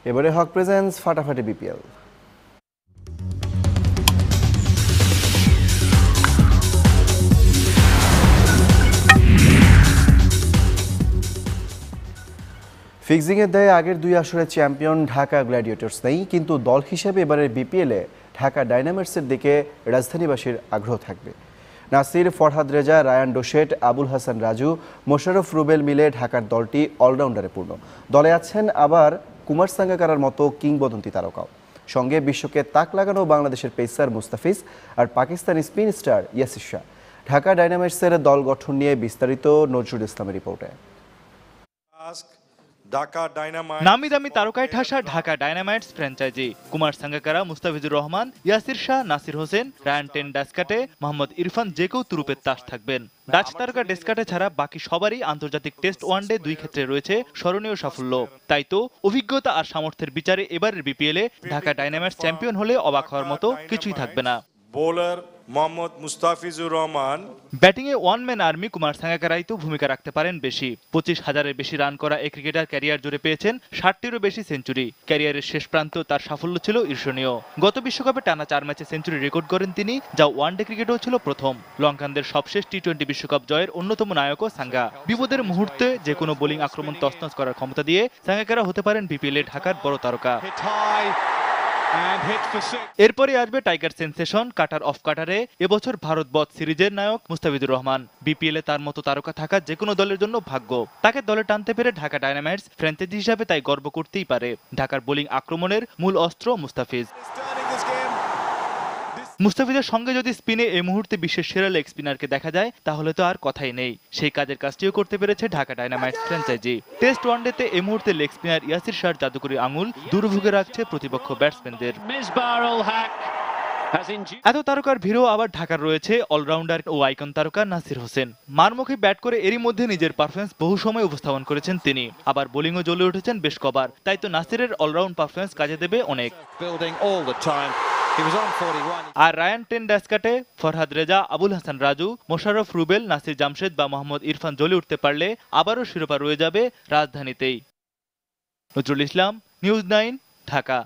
এবারে হক প্রেজেন্স ফাটাফাটি বিপিএল। ফিক্সিংয়ের দায়ে আগের দুই আসরে চ্যাম্পিয়ন ঢাকা গ্ল্যাডিয়েটর্স নেই, কিন্তু দল হিসেবে এবারের বিপিএলে ঢাকা ডায়নামাইটসের দিকে রাজধানীবাসীর আগ্রহ থাকবে। নাসির, ফরহাদ রেজা, রায়ান ডোশেট, আবুল হাসান রাজু, মোশাররফ রুবেল মিলে ঢাকার দলটি অলরাউন্ডারে পূর্ণ। দলে আছেন আবার কুমার সাঙ্গাকারার মতো কিংবদন্তি তারকাও, সঙ্গে বিশ্বকে তাক লাগানো বাংলাদেশের পেসার মুস্তাফিজ আর পাকিস্তানি স্পিন স্টার ইয়াসির শাহ। ঢাকা ডায়নামাইটসের দল গঠন নিয়ে বিস্তারিত নজরুল ইসলামের রিপোর্টে। নামি দামি তারকায় ঠাসা Dhaka Dynamites franchise. Kumar Sangakkara, Mustafizur Rahman, Yasir Shah, Nasir Hossain, Ryan ten Doeschate, Mohammad Irfan যে কেউ তুরুপের তাস থাকবেন। ডাচ তারকা ডেসকাটে ছাড়া বাকি সবারই আন্তর্জাতিক টেস্ট ওয়ানডে দুই ক্ষেত্রে রয়েছে স্মরণীয় সাফল্য। তাই তো অভিজ্ঞতা আর সামর্থ্যের বিচারে এবারের বিপিএলে ঢাকা ডায়নামাইটস চ্যাম্পিয়ন হলে অবাক হওয়ার মতো কিছুই থাকবে না। বোলার মোহাম্মদ মুস্তাফিজুর রহমান। ব্যাটিংয়ে ওয়ান ম্যান আর্মি কুমার সাঙ্গাকারাই তো ভূমিকা রাখতে পারেন বেশি। 25,000-এর বেশি রান করা এই ক্রিকেটার ক্যারিয়ার জুড়ে পেয়েছেন 60টিরও বেশি সেঞ্চুরি। ক্যারিয়ারের শেষ প্রান্ত তার সাফল্য ছিল ঈর্ষণীয়। গত বিশ্বকাপে টানা 4 ম্যাচে সেঞ্চুরি রেকর্ড করেন তিনি, যা ওয়ানডে ক্রিকেটেও ছিল প্রথম। লঙ্কানদের সবশেষ টি-20 বিশ্বকাপ জয়ের অন্যতম নায়কও সাঙ্গা। বিপদের মুহূর্তে যে কোনো বোলিং আক্রমণ তছনছ করার ক্ষমতা দিয়ে সাঙ্গাকারা হতে পারেন বিপিএলে ঢাকার বড় তারকা। এরপরে আসবে টাইগার সেন্সেশন কাটার অফ কাটারে এবছর ভারত বধ সিরিজের নায়ক মুস্তাফিজুর রহমান। বিপিএলে তার মতো তারকা থাকা যে কোনো দলের জন্য ভাগ্য। তাকে দলে টানতে পেরে ঢাকা ডায়নামাইটস ফ্র্যাঞ্চাইজি হিসাবে তাই গর্ব করতেই পারে। ঢাকার বোলিং আক্রমণের মূল অস্ত্র মুস্তাফিজ। মুস্তাফিজের সঙ্গে যদি স্পিনে এই মুহূর্তে বিশ্বের সেরা লেগ স্পিনারকে দেখা যায় তাহলে তো আর কথাই নেই। সেই কাজের কাজটিও করতে পেরেছে ঢাকা ডায়নামাইটস ফ্র্যাঞ্চাইজি। টেস্ট ওয়ানডেতে এই মুহূর্তে লেগ স্পিনার ইয়াসির শাহর জাদুকরি আঙুল দুর্ভোগে রাখছে প্রতিপক্ষ ব্যাটসম্যানদের। এত তারকার ভিড়ও আবার ঢাকার রয়েছে অলরাউন্ডার ও আইকন তারকা নাসির হোসেন। মারমুখী ব্যাট করে এরই মধ্যে নিজের পারফরমেন্স বহু সময় উপস্থাপন করেছেন তিনি। আবার বোলিংও জ্বলে উঠেছেন বেশ কবার। তাই তো নাসিরের অলরাউন্ড পারফরমেন্স কাজে দেবে অনেক। আর রায়ান টেন ডেসকাটে, ফরহাদ রেজা, আবুল হাসান রাজু, মোশাররফ রুবেল, নাসির জামশেদ বা মোহাম্মদ ইরফান জ্বলে উঠতে পারলে আবারও শিরোপা রয়ে যাবে রাজধানীতেই। নজরুল ইসলাম, নিউজ 9, ঢাকা।